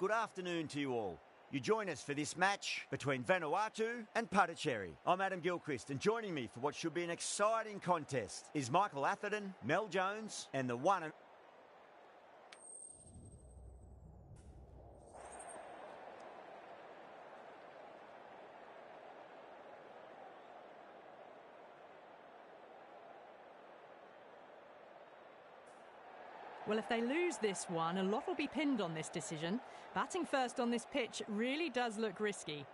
good afternoon to you all. You join us for this match between Vanuatu and Puducherry. I'm Adam Gilchrist, and joining me for what should be an exciting contest is Michael Atherton, Mel Jones, and the one and... Well, if they lose this one, a lot will be pinned on this decision. Batting first on this pitch really does look risky.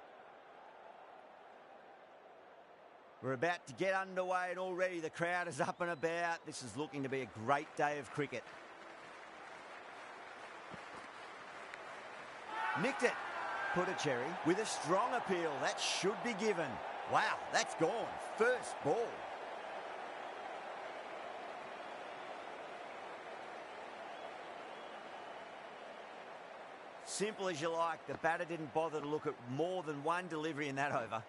We're about to get underway and already the crowd is up and about. This is looking to be a great day of cricket. Nicked it. Puducherry with a strong appeal. That should be given. Wow, that's gone. First ball. Simple as you like, the batter didn't bother to look at more than one delivery in that over.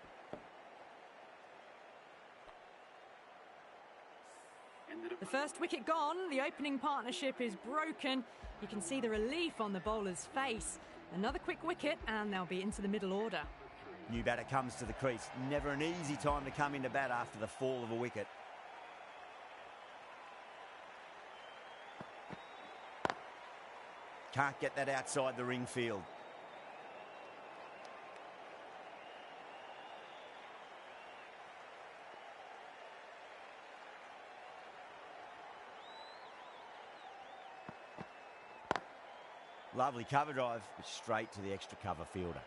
The first wicket gone, the opening partnership is broken. You can see the relief on the bowler's face. Another quick wicket and they'll be into the middle order. New batter comes to the crease. Never an easy time to come into bat after the fall of a wicket. Can't get that outside the ring field. Lovely cover drive, but straight to the extra cover fielder.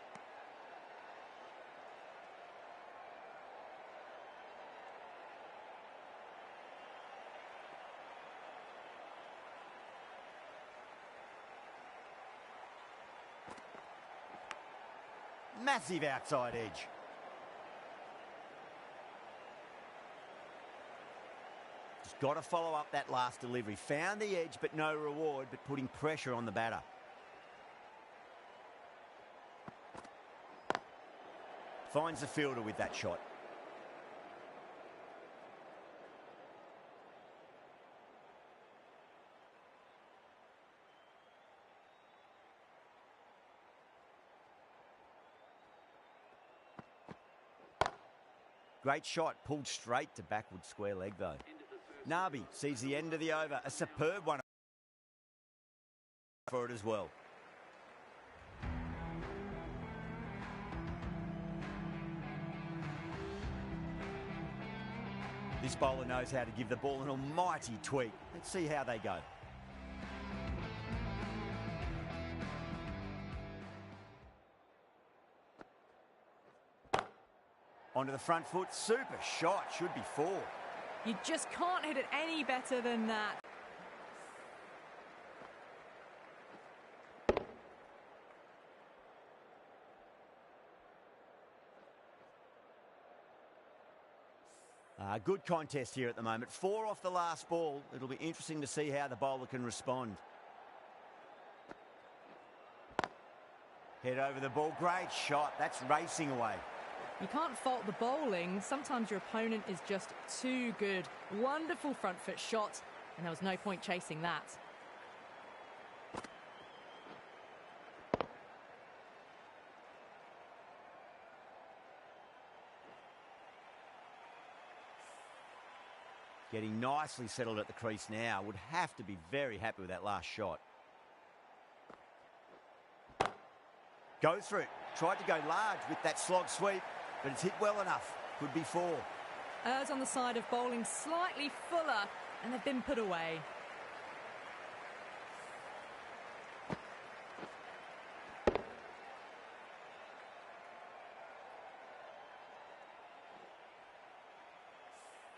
Massive outside edge. Just got to follow up that last delivery. Found the edge, but no reward, but putting pressure on the batter. Finds the fielder with that shot. Great shot, pulled straight to backward square leg though. Nabi sees the end of the over. A superb one for it as well. This bowler knows how to give the ball an almighty tweak. Let's see how they go. Onto the front foot, super shot, should be 4. You just can't hit it any better than that. Good contest here at the moment. 4 off the last ball. It'll be interesting to see how the bowler can respond. Head over the ball, great shot. That's racing away. You can't fault the bowling. Sometimes your opponent is just too good. Wonderful front foot shot, and there was no point chasing that. Getting nicely settled at the crease now. Would have to be very happy with that last shot. Goes through it. Tried to go large with that slog sweep, but it's hit well enough. Could be 4. Errs on the side of bowling slightly fuller, and they've been put away.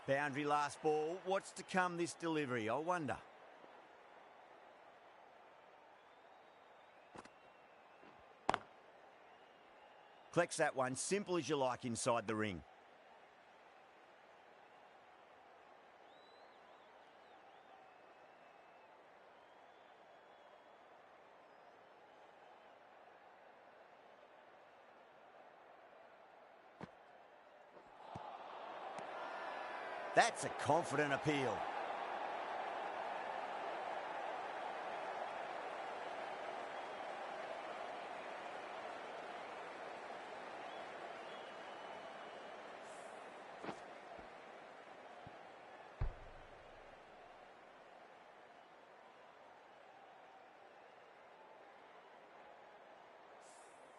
Boundary last ball. What's to come this delivery? I wonder. Collects that one, simple as you like inside the ring. That's a confident appeal.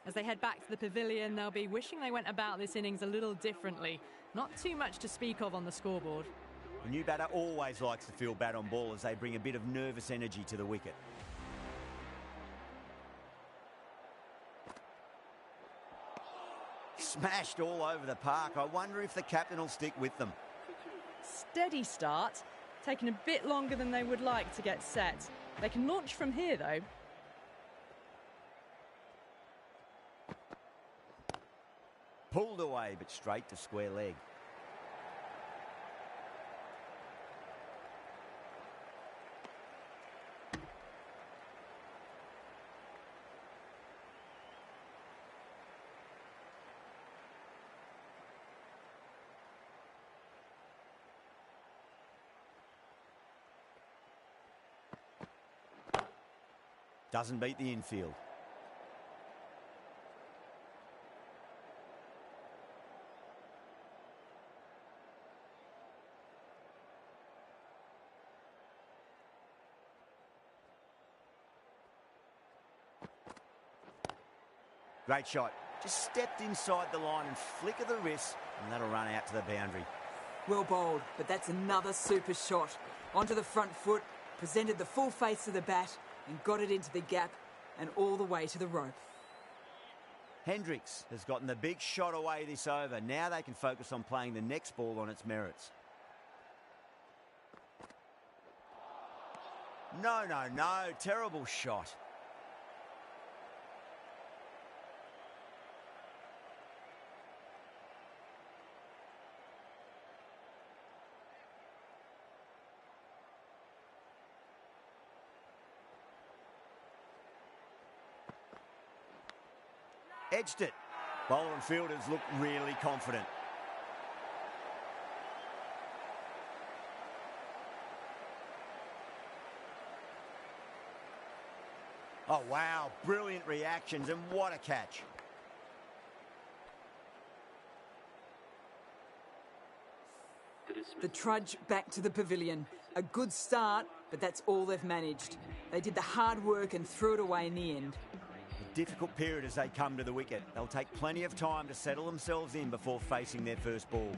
As they head back to the pavilion, they'll be wishing they went about this innings a little differently. Not too much to speak of on the scoreboard. A new batter always likes to feel bat on ball as they bring a bit of nervous energy to the wicket. Smashed all over the park. I wonder if the captain will stick with them. Steady start, taking a bit longer than they would like to get set. They can launch from here though. Pulled away, but straight to square leg. Doesn't beat the infield. Great shot. Just stepped inside the line and flick of the wrist, and that'll run out to the boundary. Well bowled, but that's another super shot. Onto the front foot, presented the full face of the bat, and got it into the gap and all the way to the rope. Hendricks has gotten the big shot away this over. Now they can focus on playing the next ball on its merits. No. Terrible shot. Edged it. Bowler and fielders look really confident. Oh, wow. Brilliant reactions, and what a catch. The trudge back to the pavilion. A good start, but that's all they've managed. They did the hard work and threw it away in the end. Difficult period as they come to the wicket. They'll take plenty of time to settle themselves in before facing their first ball.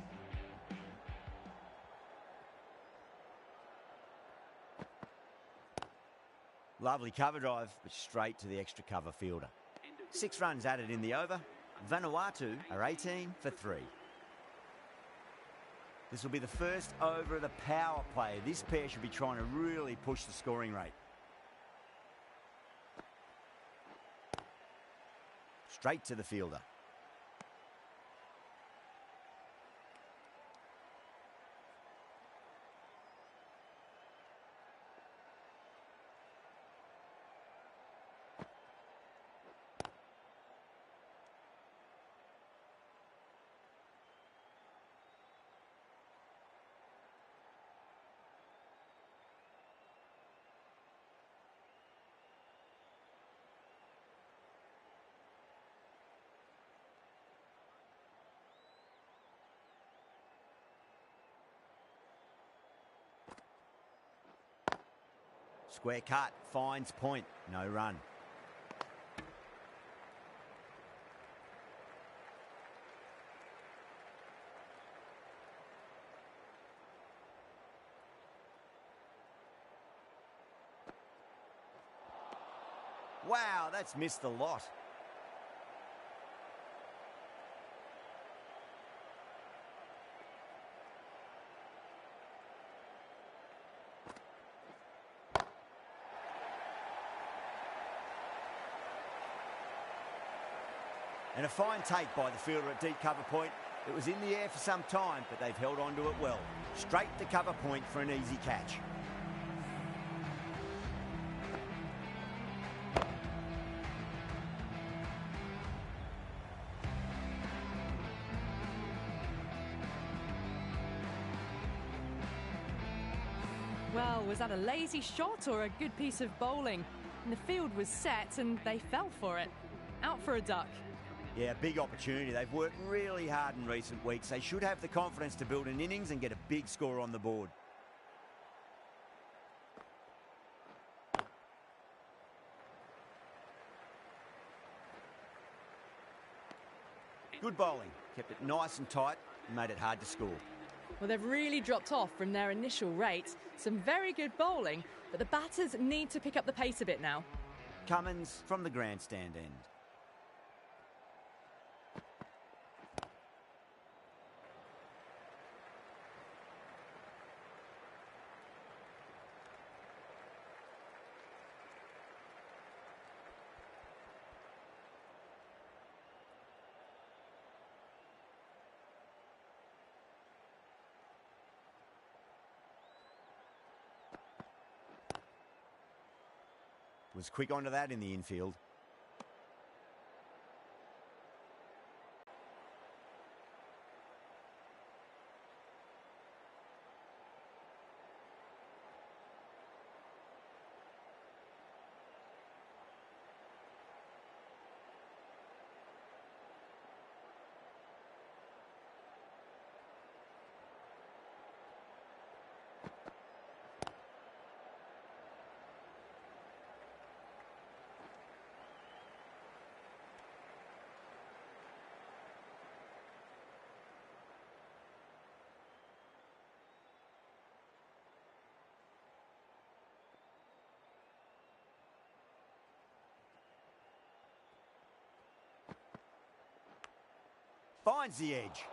Lovely cover drive, but straight to the extra cover fielder. 6 runs added in the over. Vanuatu are 18 for 3. This will be the first over of the power play. This pair should be trying to really push the scoring rate. Straight to the fielder. Square cut, finds point, no run. Wow, that's missed a lot. And a fine take by the fielder at deep cover point. It was in the air for some time, but they've held on to it well. Straight to cover point for an easy catch. Well, was that a lazy shot or a good piece of bowling? And the field was set and they fell for it. Out for a duck. Yeah, big opportunity. They've worked really hard in recent weeks. They should have the confidence to build an innings and get a big score on the board. Good bowling. Kept it nice and tight and made it hard to score. Well, they've really dropped off from their initial rate. Some very good bowling, but the batters need to pick up the pace a bit now. Cummins from the grandstand end. Was quick onto that in the infield. Finds the edge.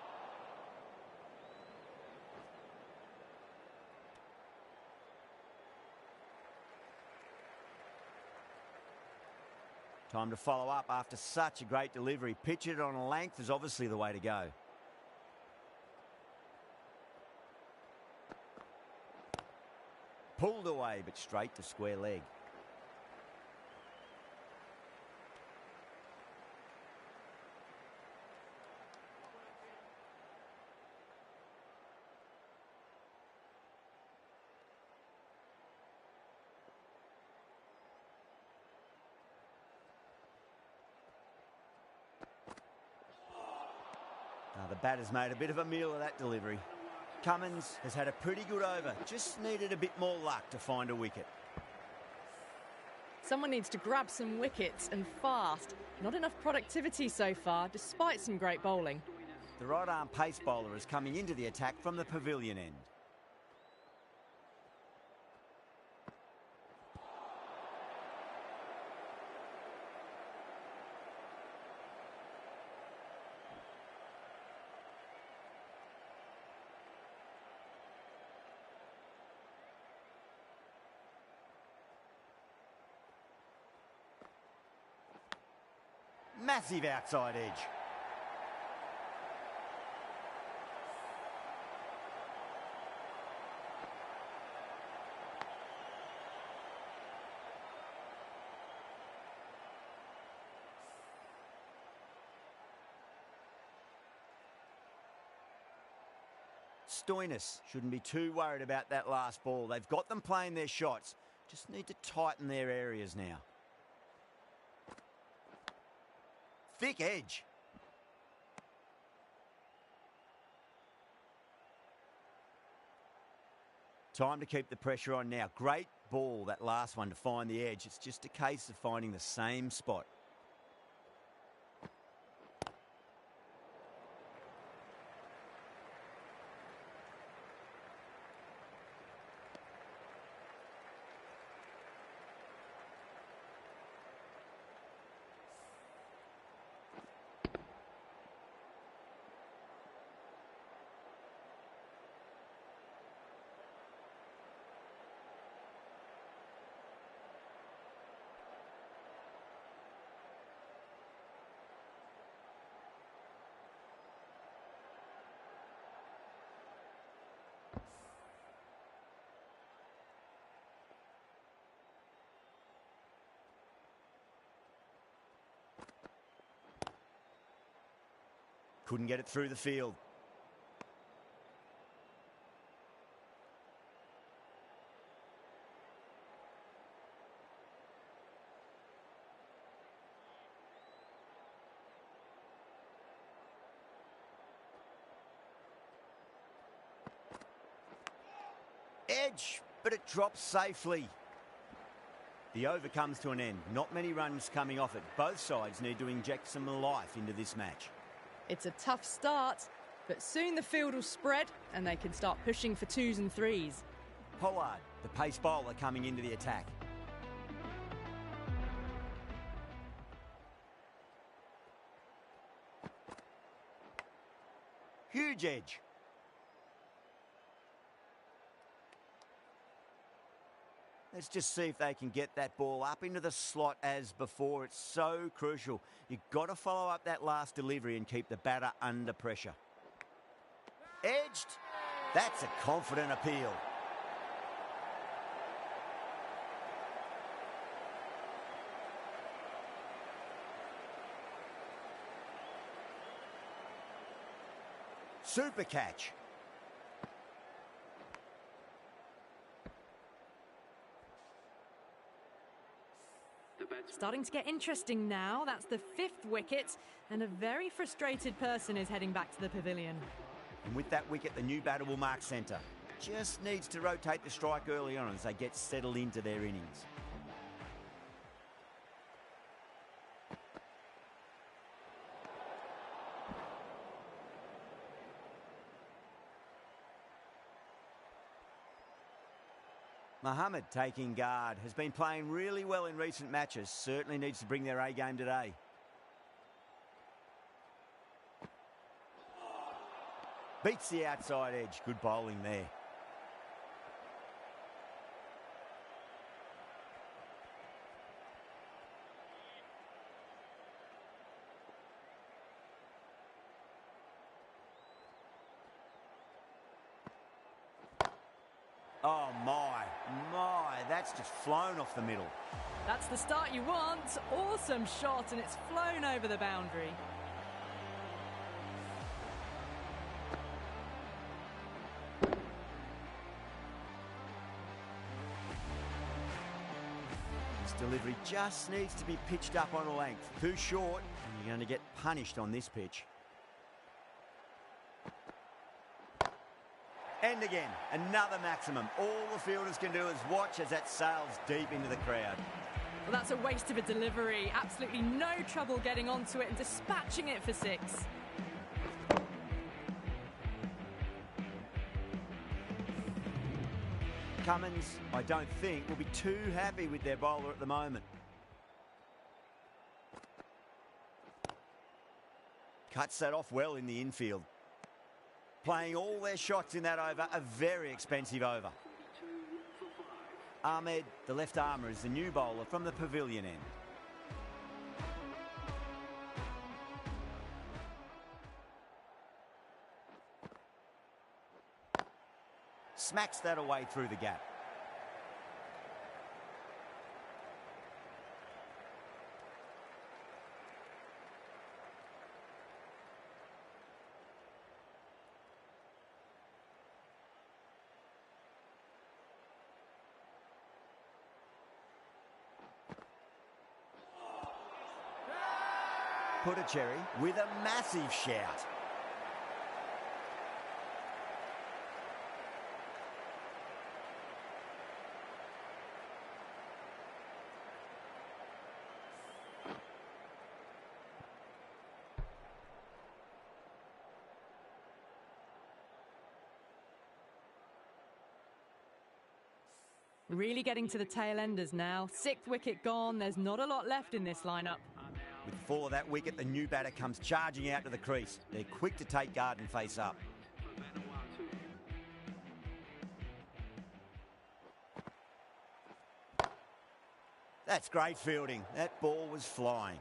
Time to follow up after such a great delivery. Pitch it on a length is obviously the way to go. Pulled away, but straight to square leg. The batter's made a bit of a meal of that delivery. Cummins has had a pretty good over, just needed a bit more luck to find a wicket. Someone needs to grab some wickets and fast. Not enough productivity so far, despite some great bowling. The right-arm pace bowler is coming into the attack from the pavilion end. Massive outside edge. Stoinis shouldn't be too worried about that last ball. They've got them playing their shots. Just need to tighten their areas now. Thick edge. Time to keep the pressure on now. Great ball, that last one, to find the edge. It's just a case of finding the same spot. Couldn't get it through the field. Edge, but it drops safely. The over comes to an end. Not many runs coming off it. Both sides need to inject some life into this match. It's a tough start, but soon the field will spread and they can start pushing for 2s and 3s. Pollard, the pace bowler, coming into the attack. Huge edge. Let's just see if they can get that ball up into the slot as before. It's so crucial. You've got to follow up that last delivery and keep the batter under pressure. Edged. That's a confident appeal. Super catch. Starting to get interesting now. That's the 5th wicket, and a very frustrated person is heading back to the pavilion. And with that wicket, the new batter will mark centre. Just needs to rotate the strike early on as they get settled into their innings. Mohammed taking guard, has been playing really well in recent matches. Certainly needs to bring their A game today. Beats the outside edge. Good bowling there. Oh my, that's just flown off the middle. That's the start you want. Awesome shot, and it's flown over the boundary. This delivery just needs to be pitched up on a length. Too short, and you're going to get punished on this pitch. And again, another maximum. All the fielders can do is watch as that sails deep into the crowd. Well, that's a waste of a delivery. Absolutely no trouble getting onto it and dispatching it for 6. Cummins, I don't think, will be too happy with their bowler at the moment. Cuts that off well in the infield. Playing all their shots in that over, a very expensive over. Ahmed, the left armour, is the new bowler from the pavilion end. Smacks that away through the gap. Puducherry with a massive shout. Really getting to the tail enders now. 6th wicket gone. There's not a lot left in this lineup. With 4 of that wicket, the new batter comes charging out to the crease. They're quick to take guard and face up. That's great fielding. That ball was flying.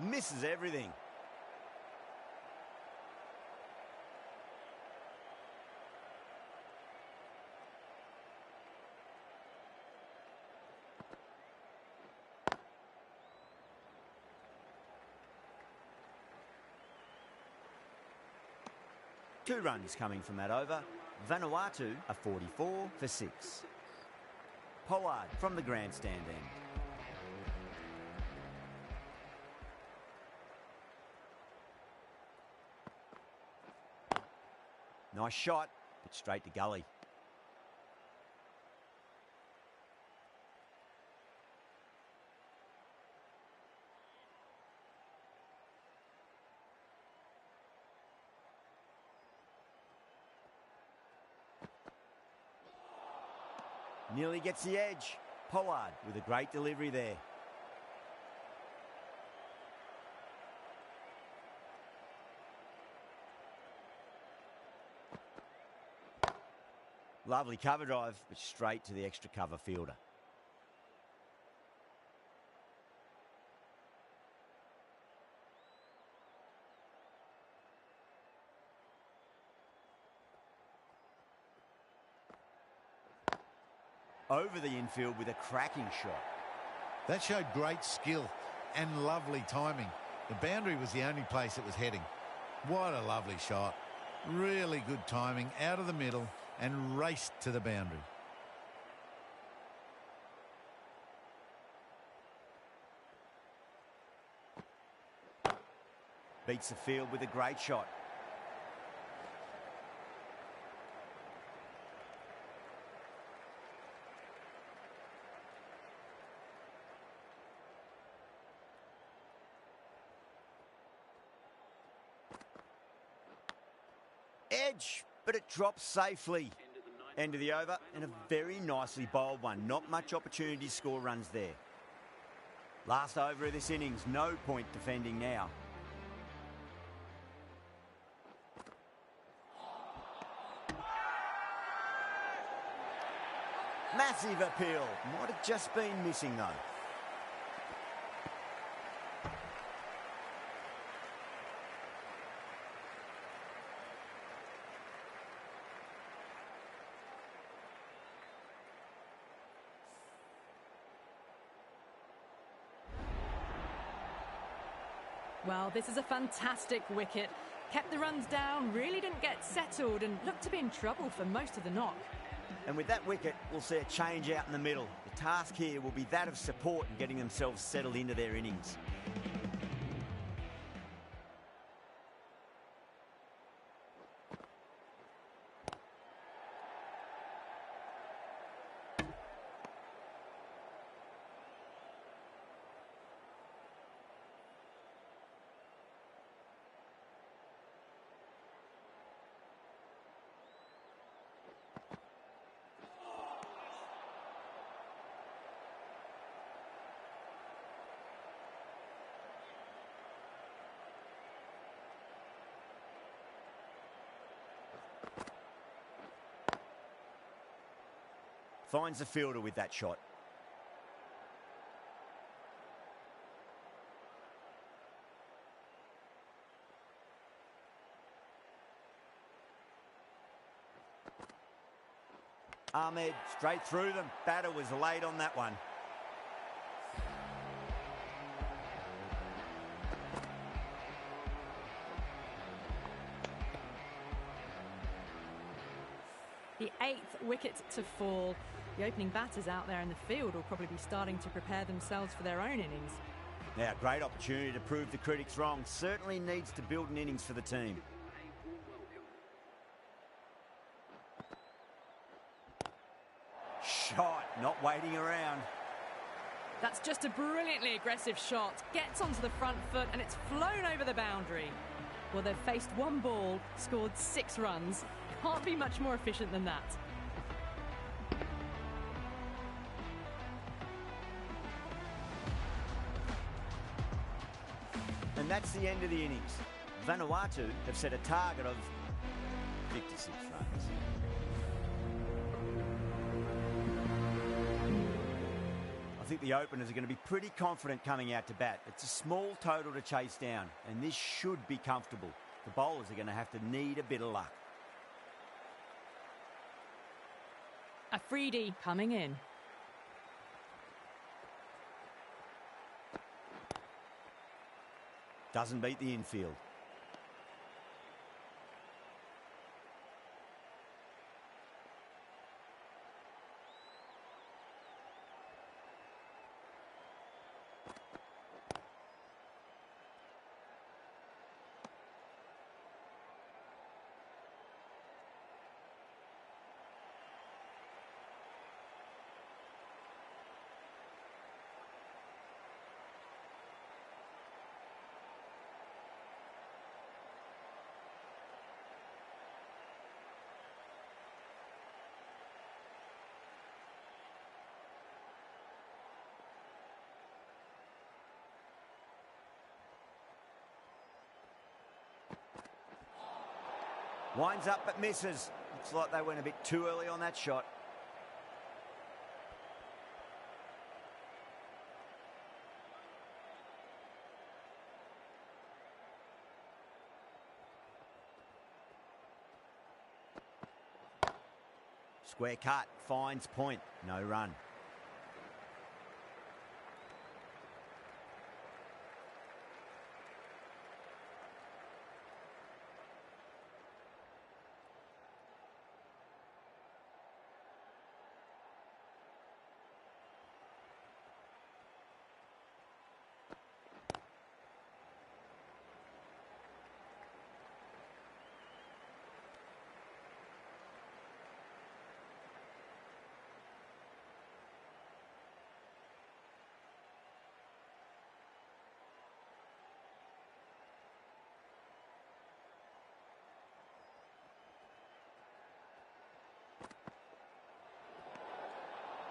Misses everything. 2 runs coming from that over. Vanuatu are 44 for 6. Pollard from the grandstand end. Nice shot, but straight to gully. Nearly gets the edge. Pollard with a great delivery there. Lovely cover drive, but straight to the extra cover fielder. Over the infield with a cracking shot. That showed great skill and lovely timing. The boundary was the only place it was heading. What a lovely shot. Really good timing out of the middle and raced to the boundary. Beats the field with a great shot. Edge, but it drops safely. End of the over, and a very nicely bowled one. Not much opportunity to score runs there. Last over of this innings, no point defending now. Massive appeal. Might have just been missing though. Well, this is a fantastic wicket. Kept the runs down, really didn't get settled and looked to be in trouble for most of the knock. And with that wicket, we'll see a change out in the middle. The task here will be that of support and getting themselves settled into their innings. Finds the fielder with that shot. Ahmed straight through them. Batter was late on that one. The 8th wicket to fall. The opening batters out there in the field will probably be starting to prepare themselves for their own innings. Now, great opportunity to prove the critics wrong. Certainly needs to build an innings for the team. Shot, not waiting around. That's just a brilliantly aggressive shot. Gets onto the front foot and it's flown over the boundary. Well, they've faced one ball, scored 6 runs. Can't be much more efficient than that. And that's the end of the innings. Vanuatu have set a target of 56 runs. I think the openers are going to be pretty confident coming out to bat. It's a small total to chase down, and this should be comfortable. The bowlers are going to have to need a bit of luck. Afridi coming in. Doesn't beat the infield. Winds up but misses. Looks like they went a bit too early on that shot. Square cut, finds point, no run.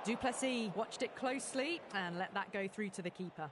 Duplessis watched it closely and let that go through to the keeper.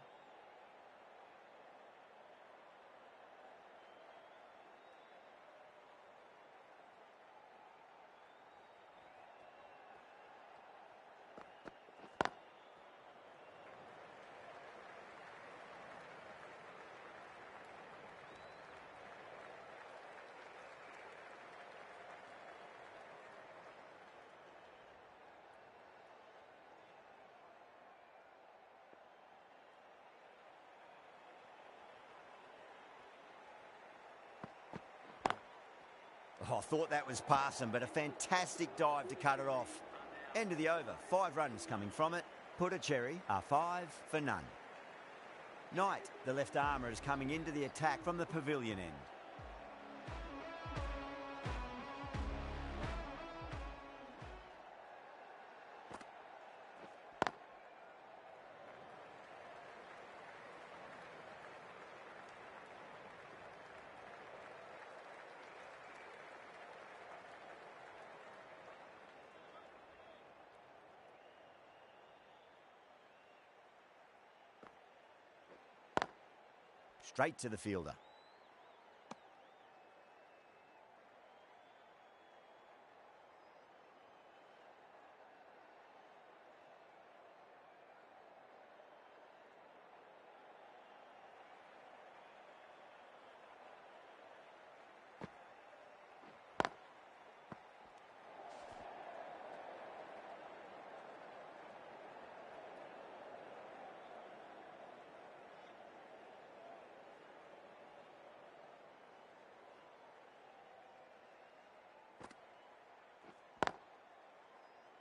Oh, I thought that was passing, but a fantastic dive to cut it off. End of the over. 5 runs coming from it. Puducherry are 5 for none. Knight, the left armour, is coming into the attack from the pavilion end. Straight to the fielder.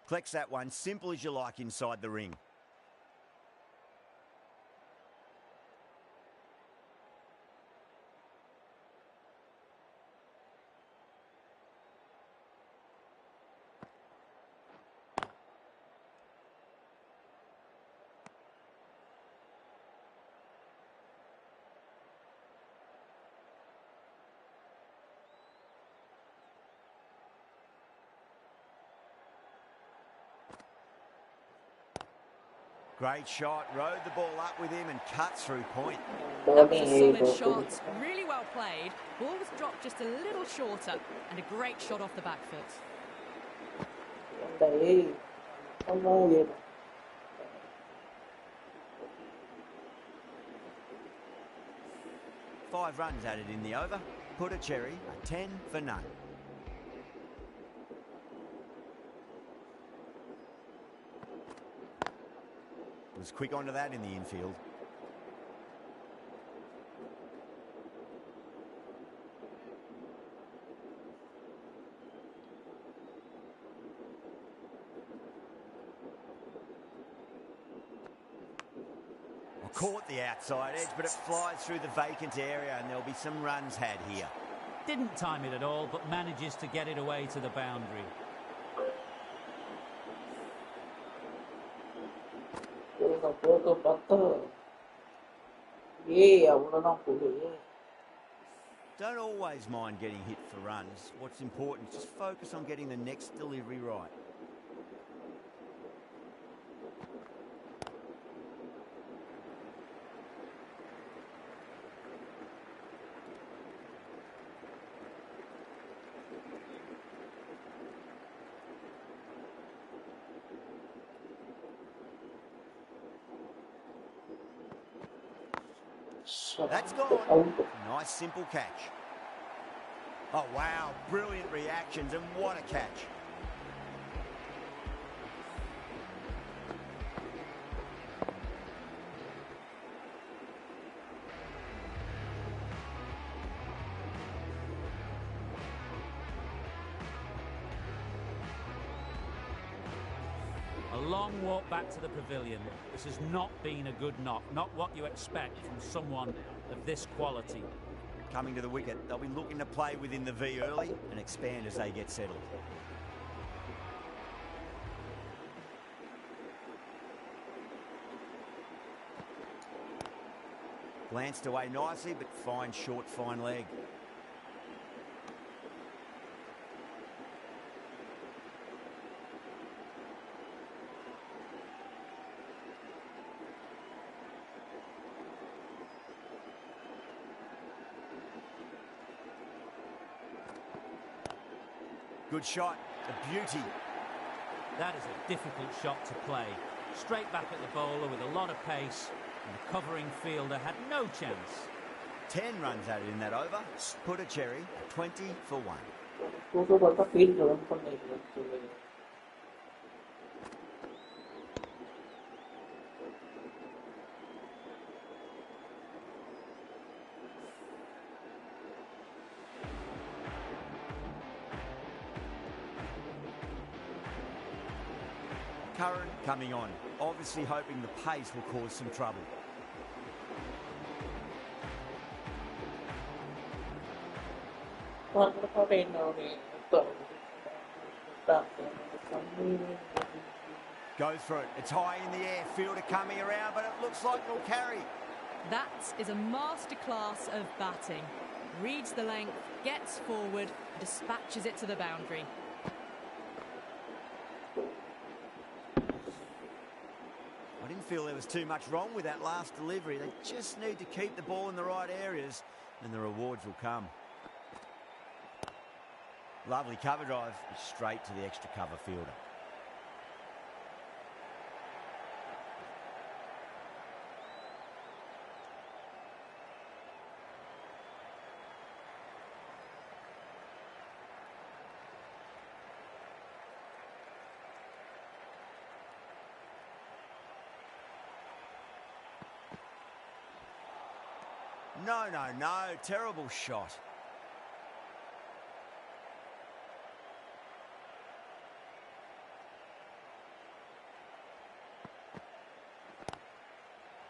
Collects that one, simple as you like inside the ring. Great shot, rode the ball up with him and cuts through point. That was a solid shot, really well played. Ball was dropped just a little shorter and a great shot off the back foot. 5 runs added in the over. Puducherry are 10 for none. Was quick onto that in the infield. Well, caught the outside edge, but it flies through the vacant area and there'll be some runs had here. Didn't time it at all, but manages to get it away to the boundary. Don't always mind getting hit for runs. What's important is just focus on getting the next delivery right. That's gone. Nice, simple catch. Oh, wow. Brilliant reactions, and what a catch. A long walk back to the pavilion. This has not been a good knock, not what you expect from someone of this quality. Coming to the wicket, they'll be looking to play within the V early and expand as they get settled. Glanced away nicely, but fine short, fine leg. Good shot, a beauty. That is a difficult shot to play. Straight back at the bowler with a lot of pace, and the covering fielder had no chance. 10 runs added in that over. Putticherry, 20 for 1. Curran coming on, obviously hoping the pace will cause some trouble. Goes for it. It's high in the air. Fielder coming around, but it looks like it'll carry. That is a masterclass of batting. Reads the length, gets forward, dispatches it to the boundary. I didn't feel there was too much wrong with that last delivery. They just need to keep the ball in the right areas and the rewards will come. Lovely cover drive, straight to the extra cover fielder. No, terrible shot.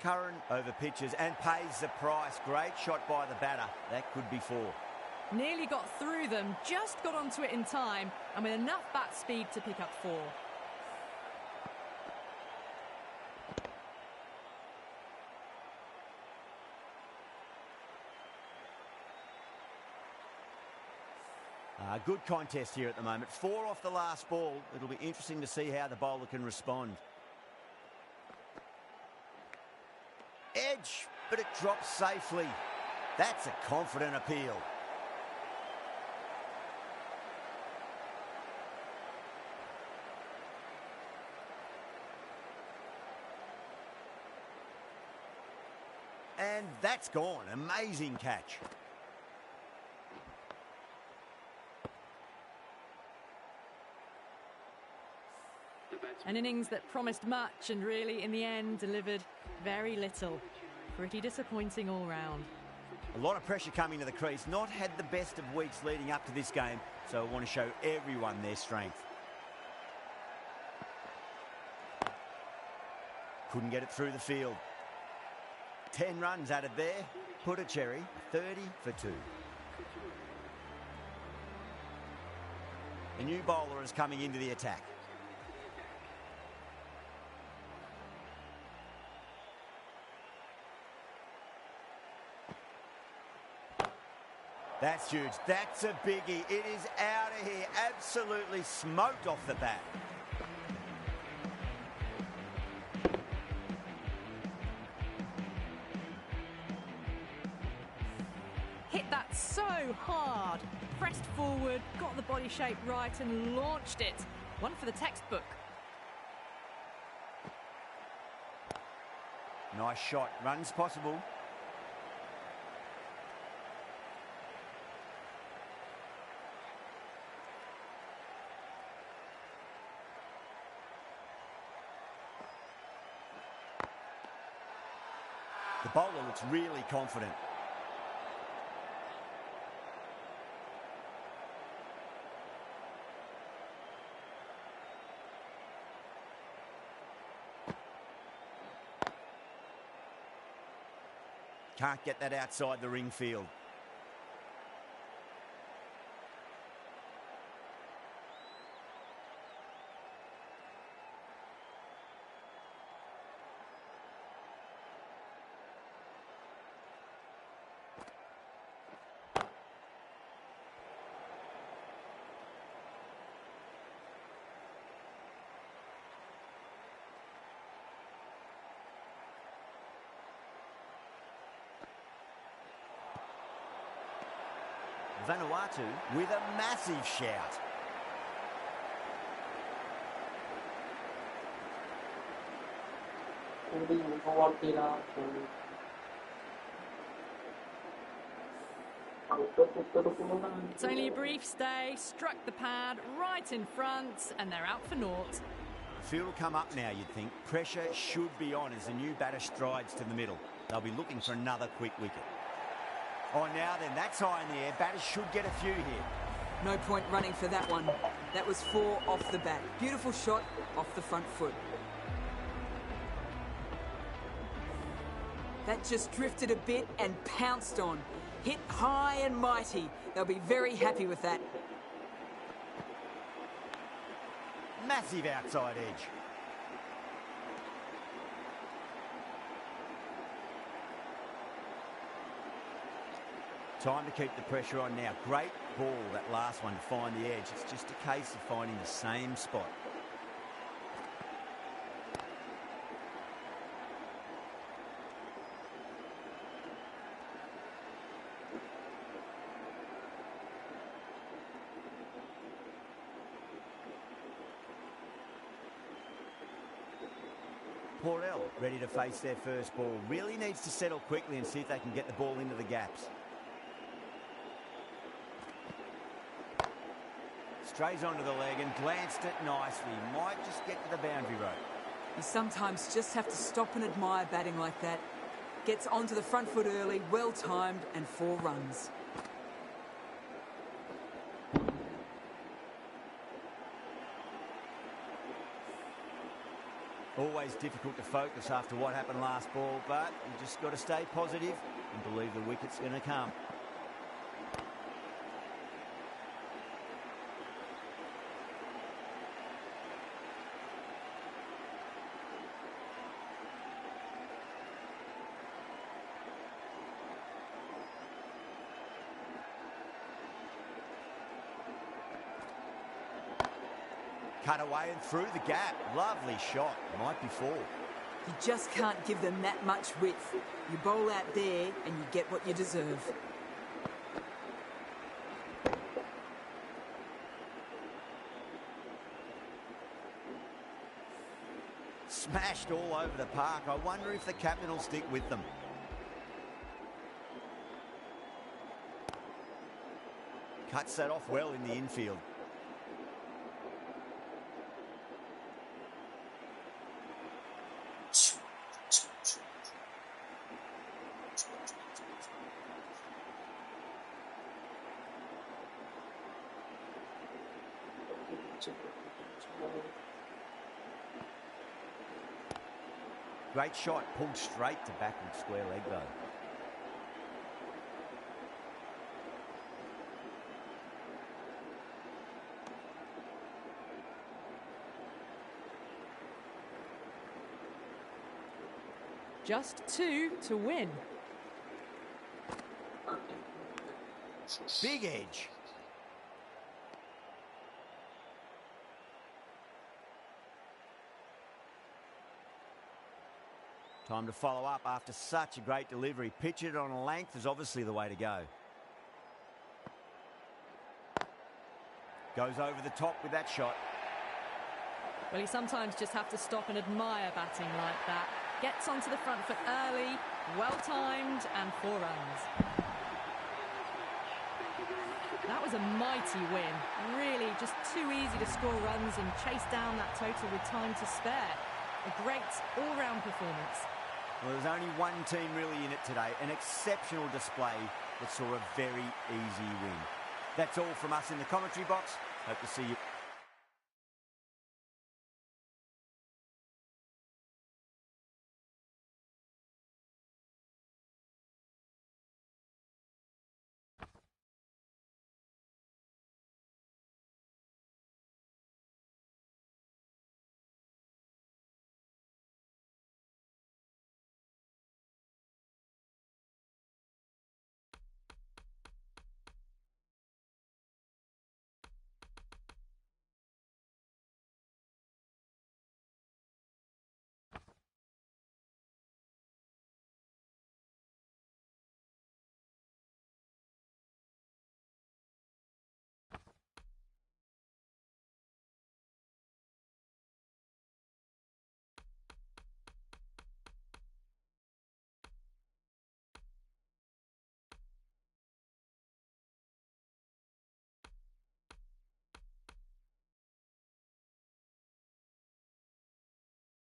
Curran over pitches and pays the price. Great shot by the batter. That could be 4. Nearly got through them, just got onto it in time, and with enough bat speed to pick up 4. Good contest here at the moment. 4 off the last ball. It'll be interesting to see how the bowler can respond. Edge, but it drops safely. That's a confident appeal. And that's gone. Amazing catch. An innings that promised much and really, in the end, delivered very little. Pretty disappointing all round. A lot of pressure coming to the crease. Not had the best of weeks leading up to this game, so I want to show everyone their strength. Couldn't get it through the field. 10 runs added there. Putticherry, 30 for 2. A new bowler is coming into the attack. That's huge. That's a biggie. It is out of here. Absolutely smoked off the bat. Hit that so hard. Pressed forward, got the body shape right and launched it. One for the textbook. Nice shot. Runs possible. The bowler looks really confident. Can't get that outside the ring field. Vanuatu with a massive shout. It's only a brief stay, struck the pad right in front, and they're out for naught. The field will come up now, you'd think. Pressure should be on as the new batter strides to the middle. They'll be looking for another quick wicket. Oh, now then, that's high in the air. Batters should get a few here. No point running for that one. That was 4 off the bat. Beautiful shot off the front foot. That just drifted a bit and pounced on. Hit high and mighty. They'll be very happy with that. Massive outside edge. Time to keep the pressure on now. Great ball, that last one, to find the edge. It's just a case of finding the same spot. Porel ready to face their first ball. Really needs to settle quickly and see if they can get the ball into the gaps. Strays onto the leg and glanced it nicely. Might just get to the boundary rope. You sometimes just have to stop and admire batting like that. Gets onto the front foot early, well timed, and 4 runs. Always difficult to focus after what happened last ball, but you just got to stay positive and believe the wicket's going to come. Cut away and through the gap. Lovely shot. Might be 4. You just can't give them that much width. You bowl out there and you get what you deserve. Smashed all over the park. I wonder if the captain will stick with them. Cuts that off well in the infield. Great shot, pulled straight to backward square leg though. Just 2 to win. Big edge. Time to follow up after such a great delivery. Pitch it on a length is obviously the way to go. Goes over the top with that shot. Well, you sometimes just have to stop and admire batting like that. Gets onto the front foot early, well-timed, and 4 runs. That was a mighty win. Really just too easy to score runs and chase down that total with time to spare. A great all-round performance. Well, there's only one team really in it today. An exceptional display that saw a very easy win. That's all from us in the commentary box. Hope to see you.